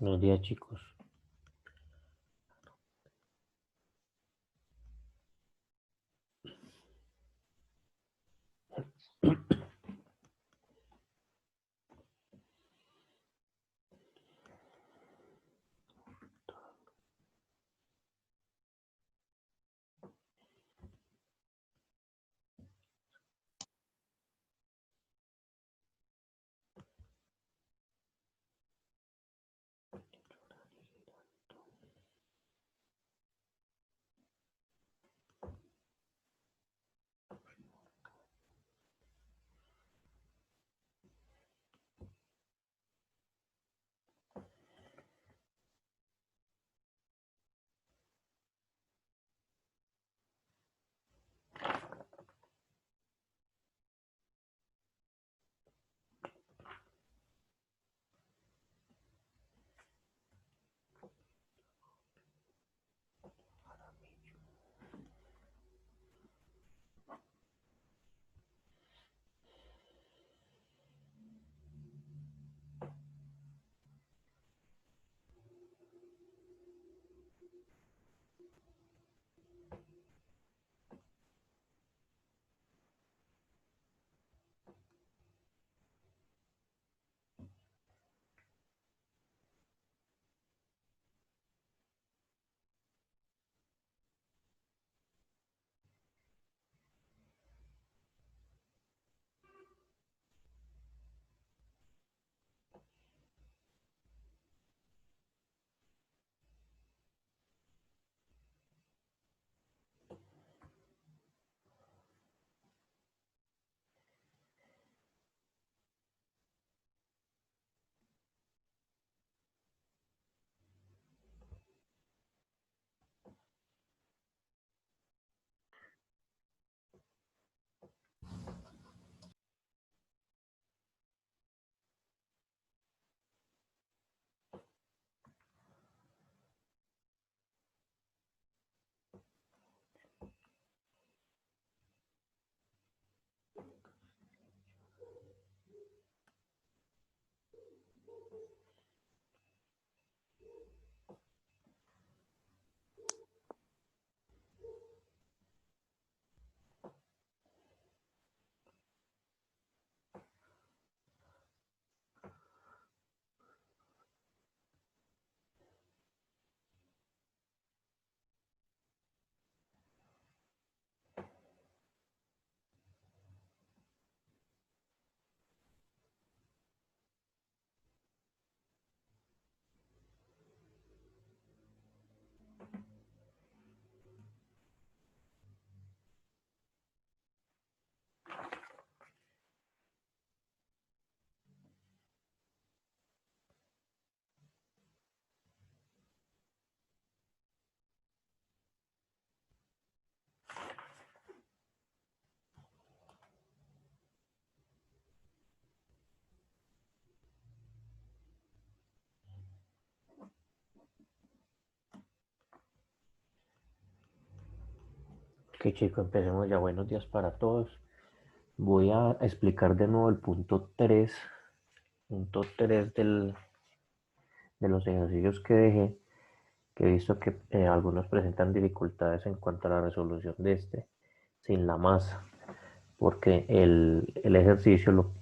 Buenos días, chicos. Ok, chicos, empecemos ya. Buenos días para todos. Voy a explicar de nuevo el punto 3 de los ejercicios que dejé, que he visto que algunos presentan dificultades en cuanto a la resolución de este sin la masa, porque el ejercicio no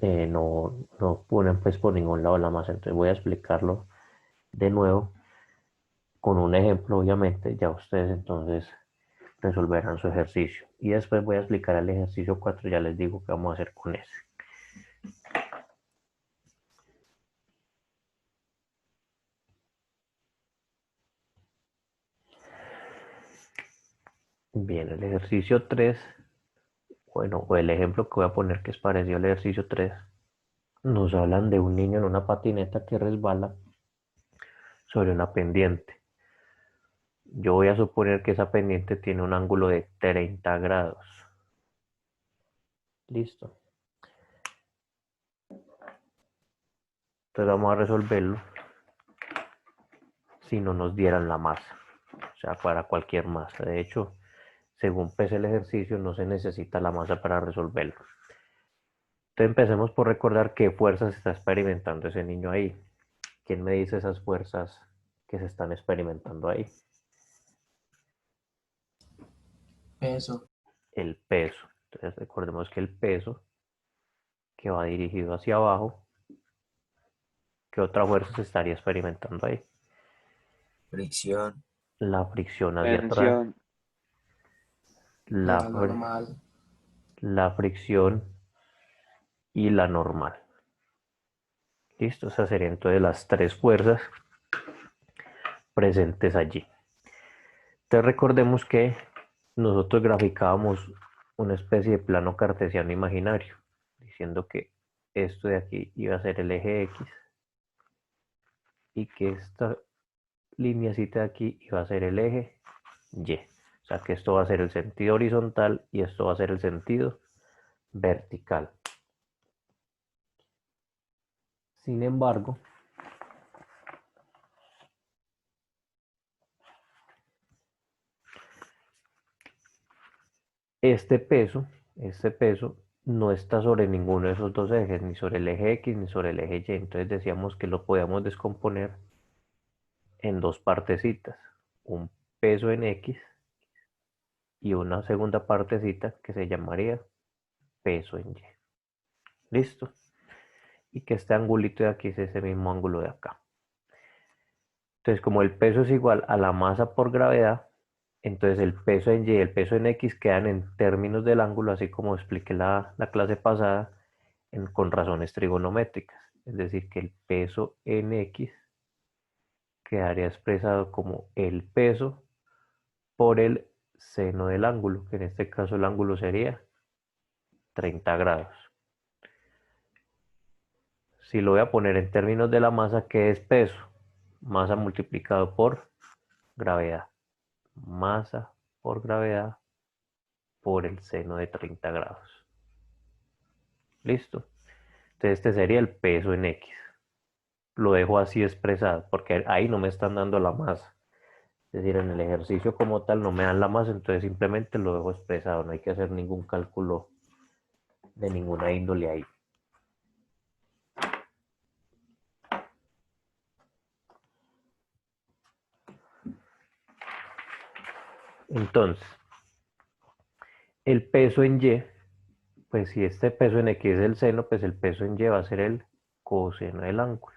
ponen pues por ningún lado la masa. Entonces voy a explicarlo de nuevo con un ejemplo, obviamente. Ya ustedes entonces resolverán su ejercicio. Y después voy a explicar el ejercicio 4, ya les digo qué vamos a hacer con ese. Bien, el ejercicio 3, bueno, o el ejemplo que voy a poner que es parecido al ejercicio 3, nos hablan de un niño en una patineta que resbala sobre una pendiente. Yo voy a suponer que esa pendiente tiene un ángulo de 30 grados. Listo. Entonces vamos a resolverlo si no nos dieran la masa. O sea, para cualquier masa. De hecho, según pese el ejercicio, no se necesita la masa para resolverlo. Entonces empecemos por recordar qué fuerzas está experimentando ese niño ahí. ¿Quién me dice esas fuerzas que se están experimentando ahí? Peso. El peso. Entonces recordemos que el peso que va dirigido hacia abajo, ¿qué otra fuerza se estaría experimentando ahí? Fricción. La fricción hacia atrás, Tensión. la, La normal. la fricción y la normal. Listo, esas serían entonces las tres fuerzas presentes allí. Entonces recordemos que nosotros graficábamos una especie de plano cartesiano imaginario, diciendo que esto de aquí iba a ser el eje X y que esta lineacita de aquí iba a ser el eje Y. O sea que esto va a ser el sentido horizontal y esto va a ser el sentido vertical. Sin embargo, este peso no está sobre ninguno de esos dos ejes, ni sobre el eje X ni sobre el eje Y. Entonces decíamos que lo podíamos descomponer en dos partecitas, un peso en X y una segunda partecita que se llamaría peso en Y. ¿Listo? Y que este angulito de aquí es ese mismo ángulo de acá. Entonces, como el peso es igual a la masa por gravedad, entonces el peso en Y y el peso en X quedan en términos del ángulo, así como expliqué la clase pasada, con razones trigonométricas. Es decir, que el peso en X quedaría expresado como el peso por el seno del ángulo, que en este caso el ángulo sería 30 grados. Si lo voy a poner en términos de la masa, ¿qué es peso? Masa multiplicado por gravedad. Masa por gravedad por el seno de 30 grados. ¿Listo? Entonces este sería el peso en X. Lo dejo así expresado porque ahí no me están dando la masa. Es decir, en el ejercicio como tal no me dan la masa, entonces simplemente lo dejo expresado. No hay que hacer ningún cálculo de ninguna índole ahí. Entonces, el peso en Y, pues si este peso en X es el seno, pues el peso en Y va a ser el coseno del ángulo.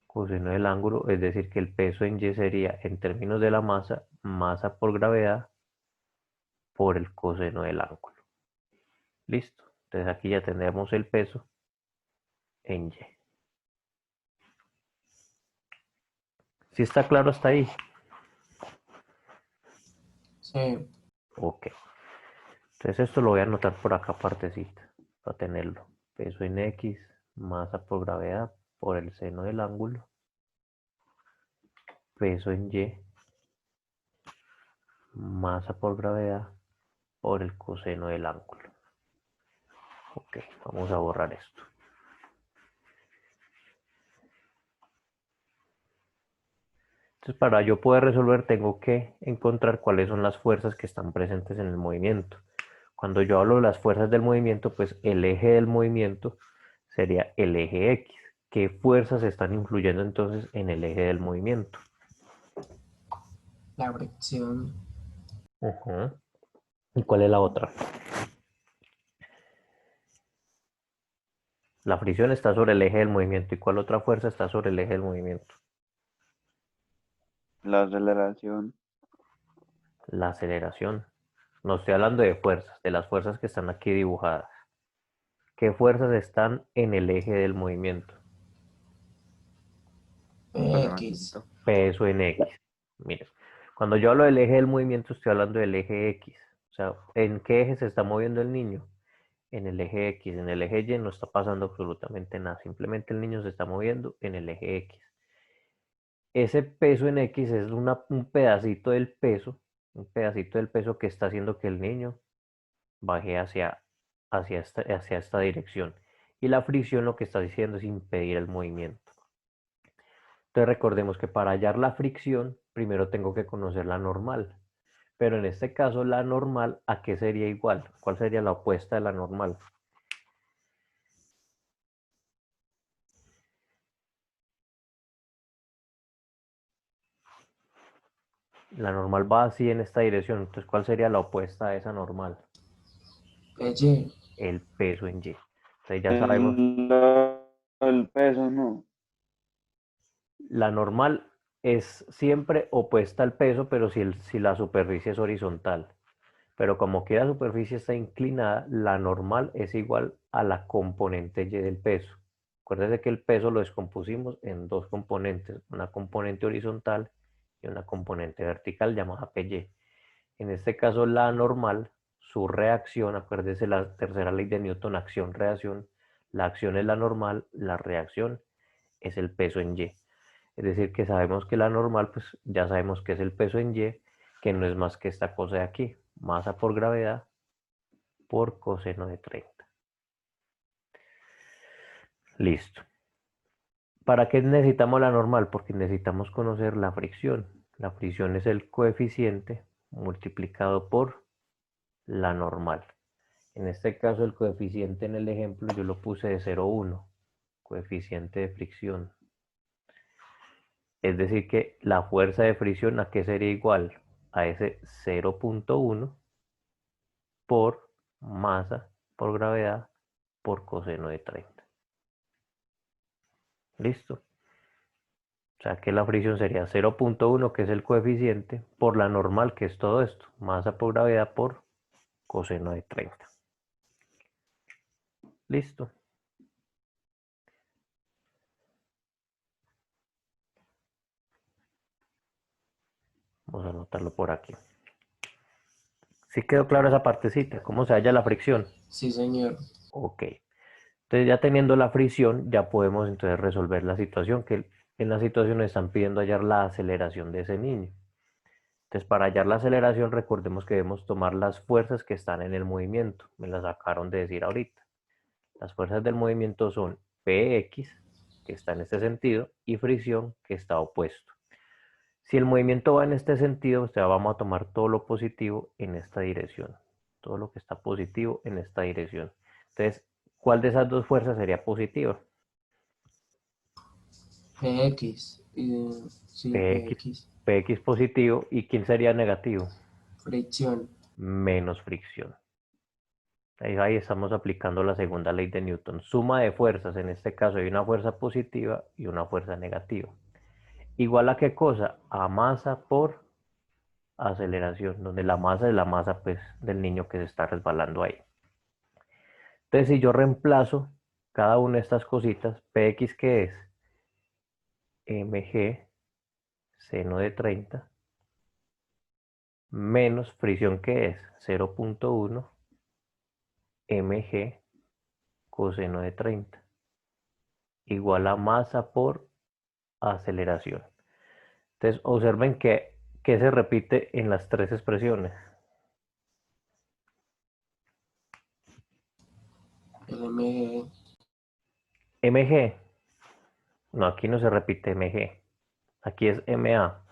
Coseno del ángulo, es decir, que el peso en Y sería, en términos de la masa, masa por gravedad por el coseno del ángulo. Listo. Entonces aquí ya tendremos el peso en Y. ¿Sí está claro hasta ahí? Sí. Ok. Entonces esto lo voy a anotar por acá partecita, para tenerlo. Peso en X, masa por gravedad por el seno del ángulo. Peso en Y, masa por gravedad por el coseno del ángulo. Ok, vamos a borrar esto. Entonces, para yo poder resolver, tengo que encontrar cuáles son las fuerzas que están presentes en el movimiento. Cuando yo hablo de las fuerzas del movimiento, pues el eje del movimiento sería el eje X. ¿Qué fuerzas están influyendo entonces en el eje del movimiento? La fricción. ¿Y cuál es la otra? La fricción está sobre el eje del movimiento. ¿Y cuál otra fuerza está sobre el eje del movimiento? La aceleración. La aceleración. No estoy hablando de fuerzas, de las fuerzas que están aquí dibujadas. ¿Qué fuerzas están en el eje del movimiento? X. Peso en X. Miren, cuando yo hablo del eje del movimiento, estoy hablando del eje X. O sea, ¿en qué eje se está moviendo el niño? En el eje X. En el eje Y no está pasando absolutamente nada. Simplemente el niño se está moviendo en el eje X. Ese peso en X es un pedacito del peso, que está haciendo que el niño baje hacia esta dirección. Y la fricción lo que está haciendo es impedir el movimiento. Entonces recordemos que para hallar la fricción, primero tengo que conocer la normal. Pero en este caso, la normal, ¿a qué sería igual? ¿Cuál sería la opuesta de la normal? La normal va así en esta dirección. Entonces, ¿cuál sería la opuesta a esa normal? Y. El peso en Y. Entonces ya sabemos, El peso, no. la normal es siempre opuesta al peso, pero si la superficie es horizontal. Pero como que la superficie está inclinada, la normal es igual a la componente Y del peso. Acuérdense que el peso lo descompusimos en dos componentes, una componente horizontal y una componente vertical llamada PY. En este caso, la normal, su reacción, acuérdense la tercera ley de Newton, acción-reacción, la acción es la normal, la reacción es el peso en Y. Es decir, que sabemos que la normal, pues ya sabemos que es el peso en Y, que no es más que esta cosa de aquí, masa por gravedad por coseno de 30. Listo. ¿Para qué necesitamos la normal? Porque necesitamos conocer la fricción. La fricción es el coeficiente multiplicado por la normal. En este caso, el coeficiente en el ejemplo yo lo puse de 0,1, coeficiente de fricción. Es decir, que la fuerza de fricción, ¿a qué sería igual? A ese 0,1 por masa por gravedad por coseno de 30. ¿Listo? O sea que la fricción sería 0,1, que es el coeficiente, por la normal, que es todo esto, masa por gravedad por coseno de 30. ¿Listo? Vamos a anotarlo por aquí. ¿Sí quedó claro esa partecita? ¿Cómo se halla la fricción? Sí, señor. Ok. Entonces ya teniendo la fricción, ya podemos entonces resolver la situación, que en la situación están pidiendo hallar la aceleración de ese niño. Entonces para hallar la aceleración, recordemos que debemos tomar las fuerzas que están en el movimiento. Me las acabaron de decir ahorita. Las fuerzas del movimiento son Px, que está en este sentido, y fricción, que está opuesto. Si el movimiento va en este sentido, o sea, vamos a tomar todo lo positivo en esta dirección. Todo lo que está positivo en esta dirección. Entonces, ¿cuál de esas dos fuerzas sería positiva? PX. Sí, Px, PX. Px positivo. ¿Y quién sería negativo? Fricción. Menos fricción. Ahí estamos aplicando la segunda ley de Newton. Suma de fuerzas. En este caso hay una fuerza positiva y una fuerza negativa. ¿Igual a qué cosa? A masa por aceleración, donde la masa es la masa pues, del niño que se está resbalando ahí. Entonces, si yo reemplazo cada una de estas cositas, Px, ¿qué es? Mg seno de 30 menos fricción, ¿qué es? 0,1 mg coseno de 30 igual a masa por aceleración. Entonces, observen que se repite en las tres expresiones. El MG. Mg, no, aquí no se repite Mg, aquí es Ma.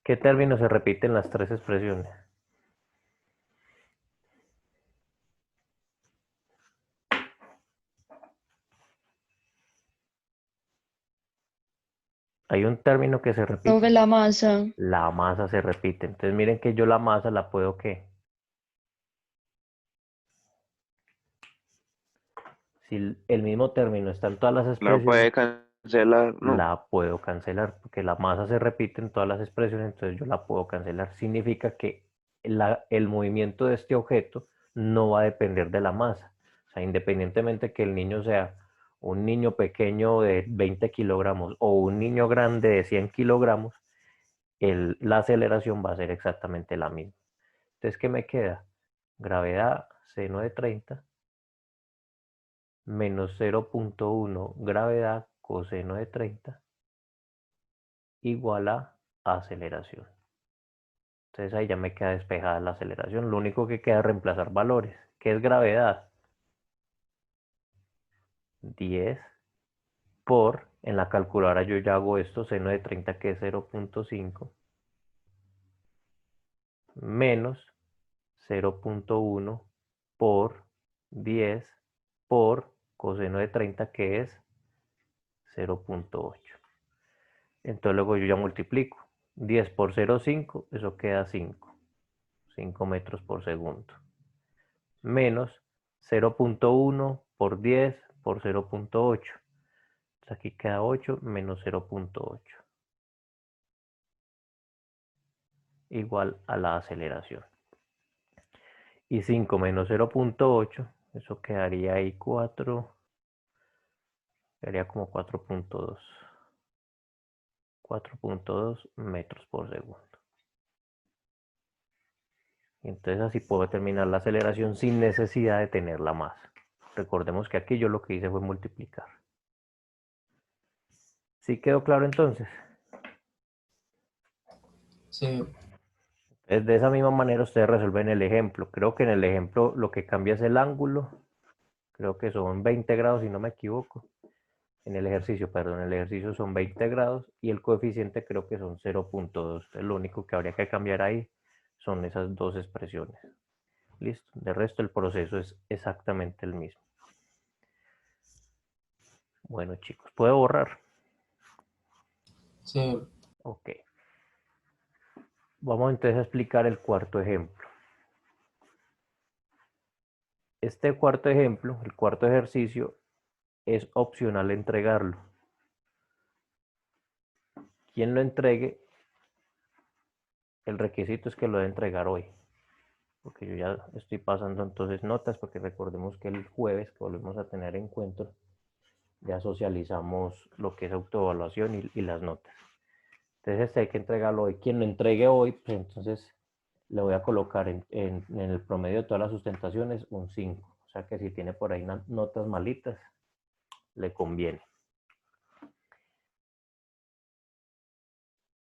¿Qué término se repite en las tres expresiones? Hay un término que se repite. Sobre la masa. La masa se repite. Entonces miren que yo la masa la puedo ¿qué? Si el mismo término está en todas las La expresiones, puede cancelar, no. la puedo cancelar, porque la masa se repite en todas las expresiones, entonces yo la puedo cancelar. Significa que el movimiento de este objeto no va a depender de la masa. O sea, independientemente que el niño sea un niño pequeño de 20 kilogramos o un niño grande de 100 kilogramos, la aceleración va a ser exactamente la misma. Entonces, ¿qué me queda? Gravedad seno de 30 menos 0,1 gravedad coseno de 30 igual a aceleración. Entonces ahí ya me queda despejada la aceleración. Lo único que queda es reemplazar valores. ¿Qué es gravedad? 10 por, en la calculadora yo ya hago esto, seno de 30 que es 0,5 menos 0,1 por 10 por coseno de 30 que es 0,8. Entonces luego yo ya multiplico. 10 por 0,5, eso queda 5. 5 metros por segundo. Menos 0.1 por 10 por 0.8. Aquí queda 8 menos 0.8. Igual a la aceleración. Y 5 menos 0.8, eso quedaría ahí 4. Quedaría como 4.2. 4.2 metros por segundo. Y entonces así puedo determinar la aceleración sin necesidad de tenerla más. Recordemos que aquí yo lo que hice fue multiplicar. ¿Sí quedó claro entonces? Sí, De esa misma manera ustedes resuelven el ejemplo. Creo que en el ejemplo lo que cambia es el ángulo. Creo que son 20 grados si no me equivoco. En el ejercicio, perdón, el ejercicio son 20 grados y el coeficiente creo que son 0.2. Lo único que habría que cambiar ahí son esas dos expresiones. Listo. De resto el proceso es exactamente el mismo. Bueno chicos, ¿puedo borrar? sí, Ok. Vamos entonces a explicar el cuarto ejemplo. Este cuarto ejemplo, el cuarto ejercicio, es opcional entregarlo. Quien lo entregue, el requisito es que lo debe entregar hoy. Porque yo ya estoy pasando entonces notas, porque recordemos que el jueves que volvemos a tener encuentro, ya socializamos lo que es autoevaluación y las notas. Entonces hay que entregarlo hoy. Quien lo entregue hoy, pues entonces le voy a colocar en el promedio de todas las sustentaciones un 5. O sea que si tiene por ahí notas malitas, le conviene.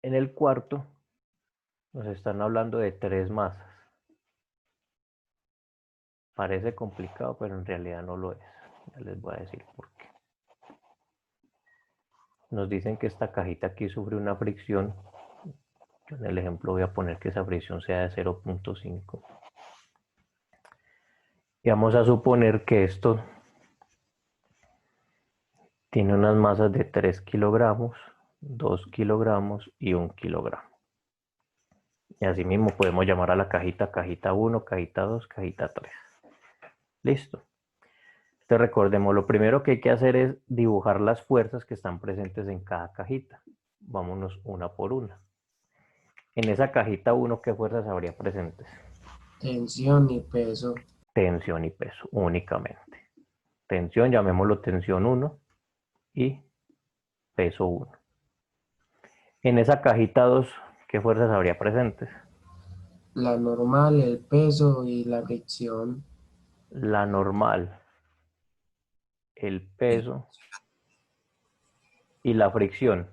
En el cuarto nos están hablando de 3 masas. Parece complicado, pero en realidad no lo es. Ya les voy a decir por qué. Nos dicen que esta cajita aquí sufre una fricción. Yo en el ejemplo voy a poner que esa fricción sea de 0.5. Y vamos a suponer que esto tiene unas masas de 3 kilogramos, 2 kilogramos y 1 kilogramo. Y así mismo podemos llamar a la cajita 1, cajita 2, cajita 3. Listo. Entonces recordemos, lo primero que hay que hacer es dibujar las fuerzas que están presentes en cada cajita. Vámonos una por una. En esa cajita 1, ¿qué fuerzas habría presentes? tensión y peso. Tensión y peso, únicamente. Tensión, llamémoslo tensión 1 y peso 1. En esa cajita 2, ¿qué fuerzas habría presentes? La normal, el peso y la fricción. La normal, el peso y la fricción.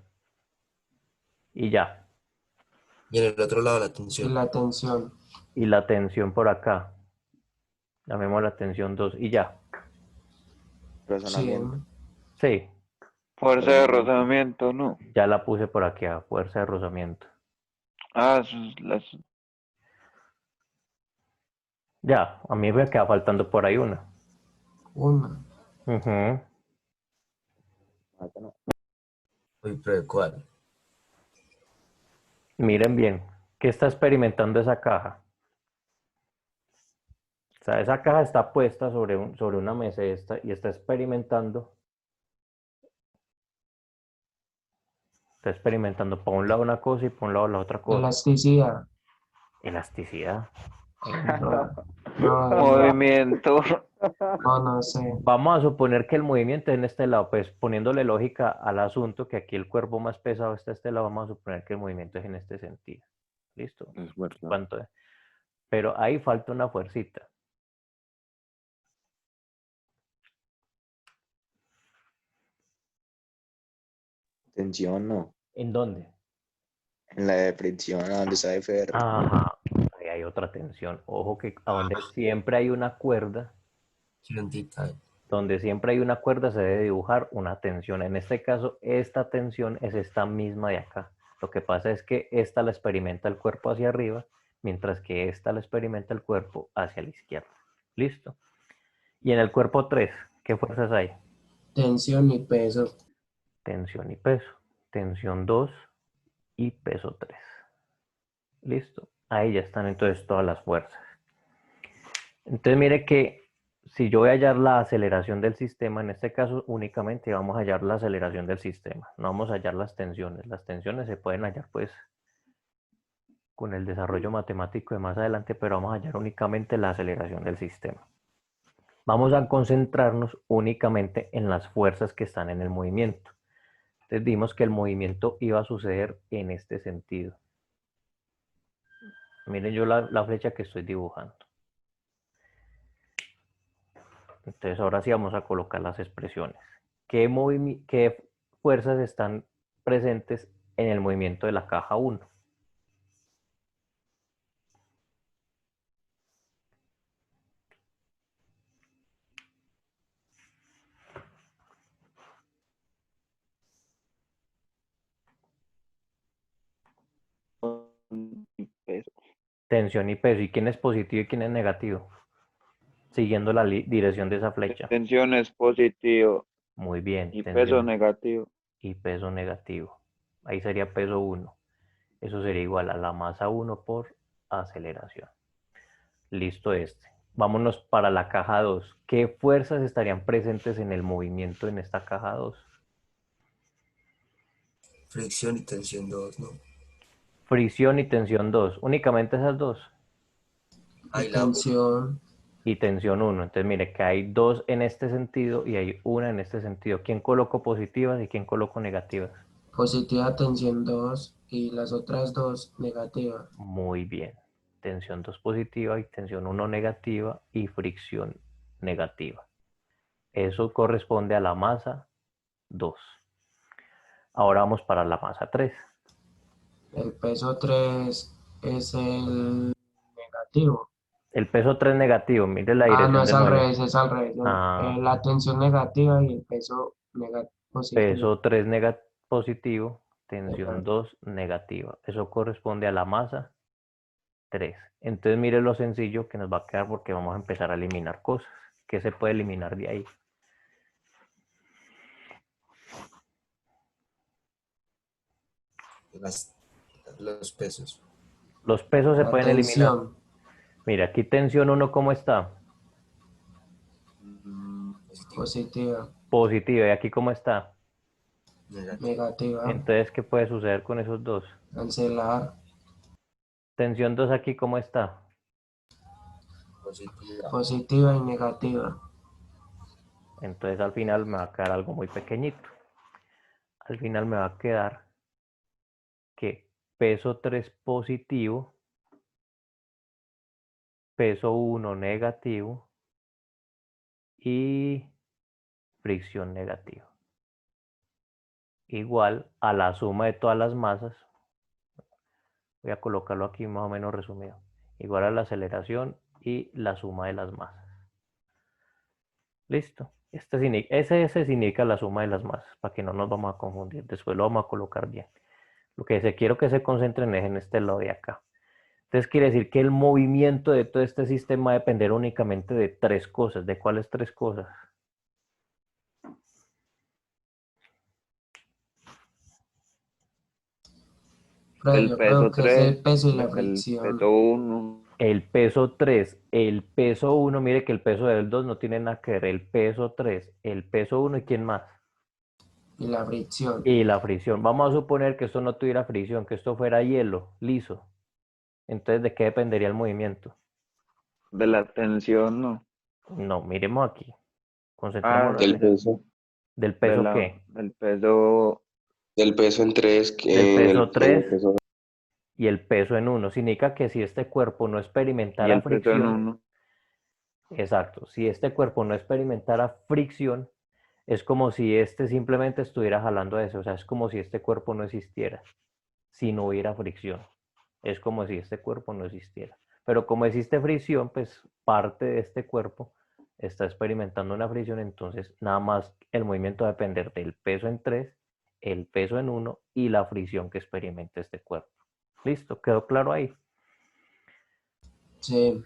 Y ya. Y en el otro lado la Y tensión. la tensión. Y la tensión por acá. Llamémosla tensión 2 y ya. Sí, Razonamiento. Sí, Fuerza de rozamiento, no. ya la puse por aquí a fuerza de rozamiento. Ah, eso es las... Ya, a mí me queda faltando por ahí una. una. Ujú. Uy, pero ¿de cuál? Miren bien, ¿qué está experimentando esa caja? O sea, esa caja está puesta sobre una mesa y está experimentando para un lado una cosa y para un lado la otra cosa. Elasticidad. Elasticidad. No, no, Movimiento. no sé. Vamos a suponer que el movimiento es en este lado, pues poniéndole lógica al asunto, que aquí el cuerpo más pesado está a este lado, vamos a suponer que el movimiento es en este sentido. ¿Listo? Es verdad. ¿Cuánto es? Pero ahí falta una fuercita. Tensión, no. ¿En dónde? En la de fricción, a donde está FR. Ajá, ahí hay otra tensión. Ojo que a donde siempre hay una cuerda, se debe dibujar una tensión. En este caso, esta tensión es esta misma de acá. Lo que pasa es que esta la experimenta el cuerpo hacia arriba, mientras que esta la experimenta el cuerpo hacia la izquierda. ¿Listo? Y en el cuerpo 3, ¿qué fuerzas hay? Tensión y peso. Tensión y peso. Tensión 2 y peso 3. Listo. Ahí ya están entonces todas las fuerzas. Entonces mire que si yo voy a hallar la aceleración del sistema, en este caso únicamente vamos a hallar la aceleración del sistema. No vamos a hallar las tensiones. Las tensiones se pueden hallar pues con el desarrollo matemático de más adelante, pero vamos a hallar únicamente la aceleración del sistema. Vamos a concentrarnos únicamente en las fuerzas que están en el movimiento. Entonces vimos que el movimiento iba a suceder en este sentido. Miren yo la flecha que estoy dibujando. Entonces ahora sí vamos a colocar las expresiones. ¿Qué fuerzas están presentes en el movimiento de la caja 1? Peso. Tensión y peso. ¿Y quién es positivo y quién es negativo? Siguiendo la dirección de esa flecha. Tensión es positivo Muy bien. y peso Tensión negativo. y peso negativo. Ahí sería peso 1. Eso sería igual a la masa 1 por aceleración. Listo este. Vámonos para la caja 2. ¿Qué fuerzas estarían presentes en el movimiento en esta caja 2? Fricción y tensión 2, ¿no? Fricción y tensión 2. Únicamente esas dos. Ahí Y la tensión Y tensión 1. Entonces mire que hay dos en este sentido y hay una en este sentido. ¿Quién coloco positivas y quién coloco negativas? positiva, tensión 2 y las otras dos negativa. Muy bien. Tensión 2 positiva y tensión 1 negativa y fricción negativa. Eso corresponde a la masa 2. Ahora vamos para la masa 3. El peso 3 es el negativo. El peso 3 negativo, mire la No, dirección es del al movimiento. revés, es al revés. Ah, La tensión negativa y el peso positivo. peso 3 positivo, tensión Ajá. 2 negativa. Eso corresponde a la masa 3. Entonces mire lo sencillo que nos va a quedar porque vamos a empezar a eliminar cosas. ¿Qué se puede eliminar de ahí? los pesos. Los pesos se La pueden eliminar. tensión Mira, aquí tensión 1, ¿cómo está? Positivo, positiva, Positiva. ¿Y aquí cómo está? negativo, negativa, Entonces, ¿qué puede suceder con esos dos? cancelar, Tensión 2 aquí, ¿cómo está? positiva, positiva y negativa. Entonces al final me va a quedar algo muy pequeñito. Al final me va a quedar que peso 3 positivo, peso 1 negativo y fricción negativa. Igual a la suma de todas las masas. Voy a colocarlo aquí más o menos resumido. Igual a la aceleración y la suma de las masas. Listo. Ese significa la suma de las masas, para que no nos vamos a confundir. Después lo vamos a colocar bien. Lo que quiero que se concentren es en este lado de acá. Entonces quiere decir que el movimiento de todo este sistema va a depender únicamente de tres cosas. ¿De cuáles tres cosas? Pero yo creo peso que es el 3, peso y la el fricción. peso 1, El peso 3, el peso 1, mire que el peso del 2 no tiene nada que ver. El peso 3, el peso 1 y ¿quién más? Y la fricción. Y la fricción. Vamos a suponer que esto no tuviera fricción, que esto fuera hielo, liso. Entonces, ¿de qué dependería el movimiento? de la tensión, no. No, miremos aquí. Ah, Concentrémonos Del en peso. ¿del de peso la, qué? del peso, Del peso en 3, Del peso en 3 el peso. y el peso en 1. Significa que si este cuerpo no y experimentara el peso en fricción, 1. exacto, si este cuerpo no experimentara fricción, es como si este simplemente estuviera jalando eso, o sea, es como si este cuerpo no existiera, si no hubiera fricción. Es como si este cuerpo no existiera. Pero como existe fricción, pues parte de este cuerpo está experimentando una fricción, entonces nada más el movimiento va a depender del peso en 3, el peso en 1 y la fricción que experimente este cuerpo. ¿Listo? ¿Quedó claro ahí? Sí.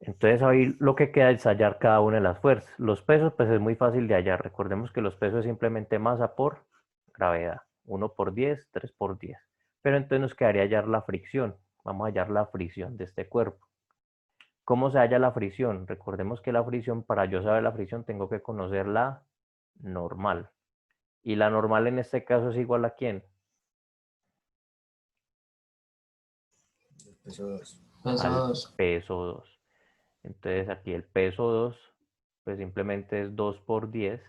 Entonces ahí lo que queda es hallar cada una de las fuerzas. Los pesos pues es muy fácil de hallar. Recordemos que los pesos es simplemente masa por gravedad. 1 por 10, 3 por 10. Pero entonces nos quedaría hallar la fricción. Vamos a hallar la fricción de este cuerpo. ¿Cómo se halla la fricción? Recordemos que la fricción, para yo saber la fricción, tengo que conocer la normal. Y la normal en este caso es igual a ¿quién? El peso 2. Peso Al 2. peso 2. Entonces aquí el peso 2, pues simplemente es 2 por 10.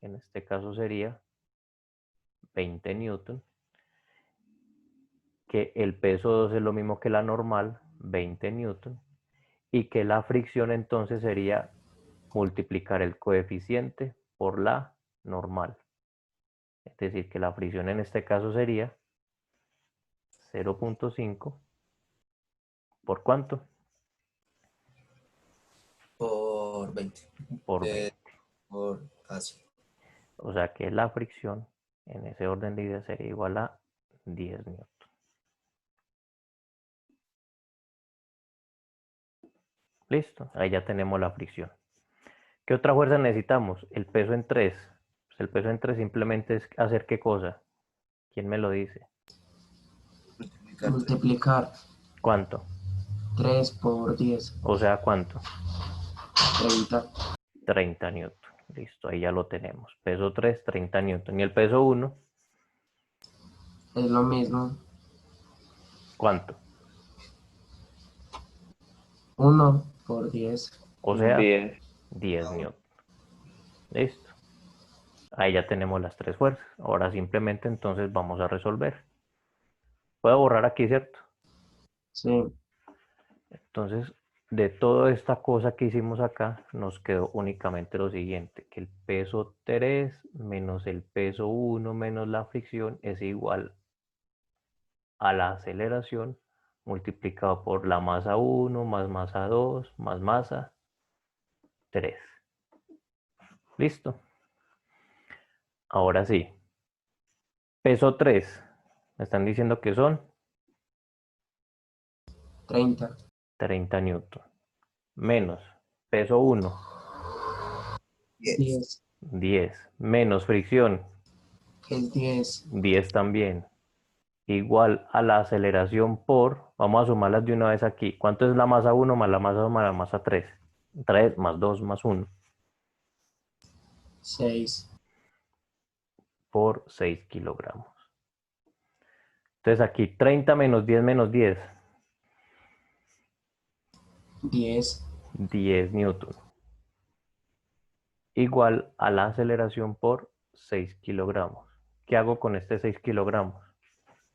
En este caso sería 20 newton. Que el peso 2 es lo mismo que la normal, 20 newton. Y que la fricción entonces sería multiplicar el coeficiente por la normal. Es decir, que la fricción en este caso sería 0.5 ¿por cuánto? Por 20. Por 20. Por así. O sea que la fricción en ese orden de ideas sería igual a 10 newton. Listo, ahí ya tenemos la fricción. ¿Qué otra fuerza necesitamos? El peso en 3. Pues el peso en 3 simplemente es hacer ¿qué cosa? ¿Quién me lo dice? Multiplicar. Multiplicar ¿Cuánto? 3 por 10. O sea, ¿cuánto? 30. 30 newton. Listo, ahí ya lo tenemos. Peso 3, 30 newton. Y el peso 1, Es lo mismo. ¿cuánto? 1 por 10. O sea, 10. 10 newton. Listo. Ahí ya tenemos las tres fuerzas. Ahora simplemente entonces vamos a resolver. Puedo borrar aquí, ¿cierto? Sí. Entonces, de toda esta cosa que hicimos acá, nos quedó únicamente lo siguiente, que el peso 3 menos el peso 1 menos la fricción es igual a la aceleración multiplicado por la masa 1 más masa 2 más masa 3. ¿Listo? Ahora sí. Peso 3. Me están diciendo que son 30. 30 newton. Menos peso 1, 10. 10. Menos fricción, Es 10. 10 también. Igual a la aceleración por, vamos a sumarlas de una vez aquí. ¿Cuánto es la masa 1 más la masa 2 más la masa 3? 3 más 2 más 1 6. por 6 kilogramos. Entonces aquí 30 menos 10 menos 10. 10. 10 newton. Igual a la aceleración por 6 kilogramos. ¿Qué hago con este 6 kilogramos?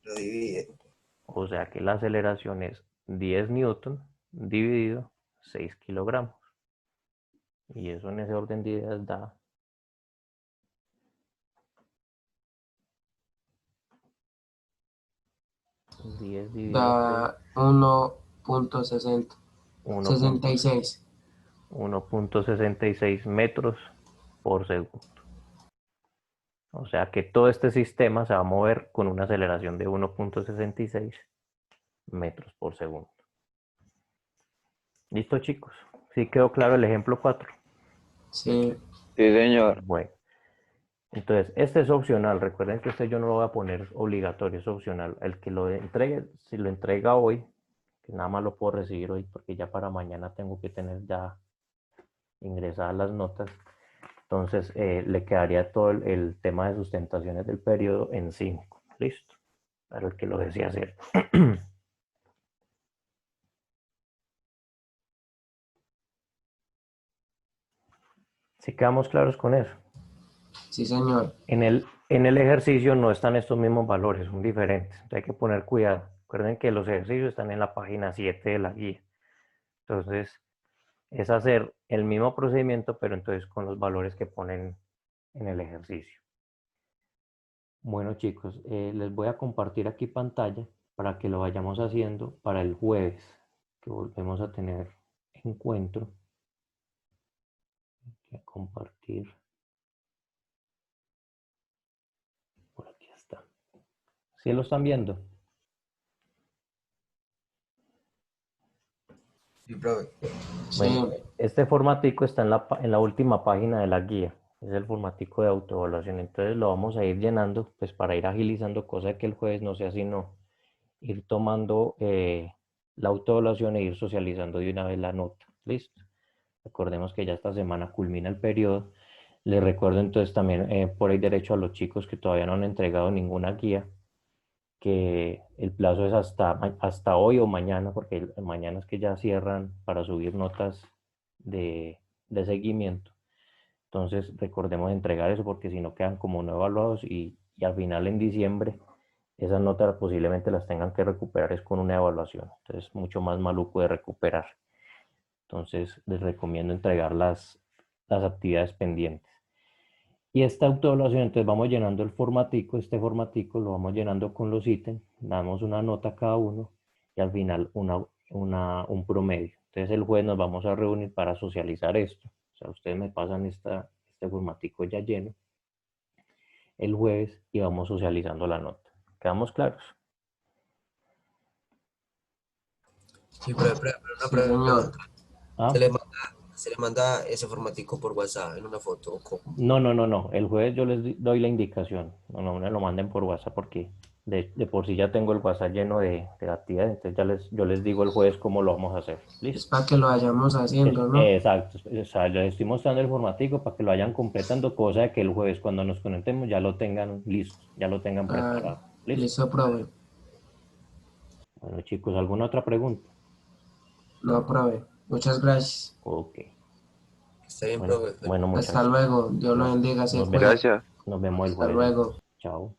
Lo divide. O sea que la aceleración es 10 newton dividido 6 kilogramos. Y eso en ese orden de ideas da 10 dividido Da 1.60. 66. 1.66 metros por segundo. O sea que todo este sistema se va a mover con una aceleración de 1.66 metros por segundo. ¿Listo, chicos? ¿Sí quedó claro el ejemplo 4? Sí. Sí, señor. Bueno, entonces este es opcional. Recuerden que este yo no lo voy a poner obligatorio, es opcional. El que lo entregue, si lo entrega hoy, que nada más lo puedo recibir hoy porque ya para mañana tengo que tener ya ingresadas las notas. Entonces le quedaría todo el tema de sustentaciones del periodo en 5. Listo. Para el que lo desea hacer. Si quedamos claros con eso. Sí, señor. En el ejercicio no están estos mismos valores, son diferentes. Entonces hay que poner cuidado. Recuerden que los ejercicios están en la página 7 de la guía. Entonces es hacer el mismo procedimiento, pero entonces con los valores que ponen en el ejercicio. Bueno, chicos, les voy a compartir aquí pantalla para que lo vayamos haciendo para el jueves, que volvemos a tener encuentro. Voy a compartir. Por aquí está. ¿Sí lo están viendo? Sí, profe. Sí. Bueno, este formatico está en la última página de la guía. Es el formatico de autoevaluación. Entonces lo vamos a ir llenando, pues para ir agilizando, cosa que el jueves no sea sino ir tomando la autoevaluación e ir socializando de una vez la nota. ¿Listo? Recordemos que ya esta semana culmina el periodo. Les recuerdo entonces también por ahí derecho a los chicos que todavía no han entregado ninguna guía, que el plazo es hasta hoy o mañana, porque mañana es que ya cierran para subir notas de seguimiento. Entonces recordemos entregar eso porque si no quedan como no evaluados y al final en diciembre esas notas posiblemente las tengan que recuperar es con una evaluación. Entonces mucho más maluco de recuperar. Entonces les recomiendo entregar las actividades pendientes. Y esta autoevaluación, entonces vamos llenando el formatico, este formatico lo vamos llenando con los ítems, damos una nota a cada uno y al final un promedio. Entonces el jueves nos vamos a reunir para socializar esto. O sea, ustedes me pasan este formatico ya lleno el jueves y vamos socializando la nota. ¿Quedamos claros? Sí, pero una Sí, pregunta. señor. ¿Ah? Se le manda ese formatico por WhatsApp en una foto. ¿O cómo? No. El jueves yo les doy la indicación. No me lo manden por WhatsApp porque de por sí ya tengo el WhatsApp lleno de actividades. Entonces yo les digo el jueves cómo lo vamos a hacer. Es ¿Listo? para que lo vayamos haciendo, ¿no? Exacto. O sea, les estoy mostrando el formatico para que lo vayan completando, cosa de que el jueves cuando nos conectemos ya lo tengan listo, ya lo tengan preparado. ¿Listo? Listo, profe. Bueno, chicos, ¿alguna otra pregunta? No, profe. Muchas gracias. Ok. Está bien, Bueno, profe. bueno, Hasta muchachos. luego. Dios lo bendiga. Se Nos cuida. Gracias. Nos vemos el Hasta jueves. luego. Chao.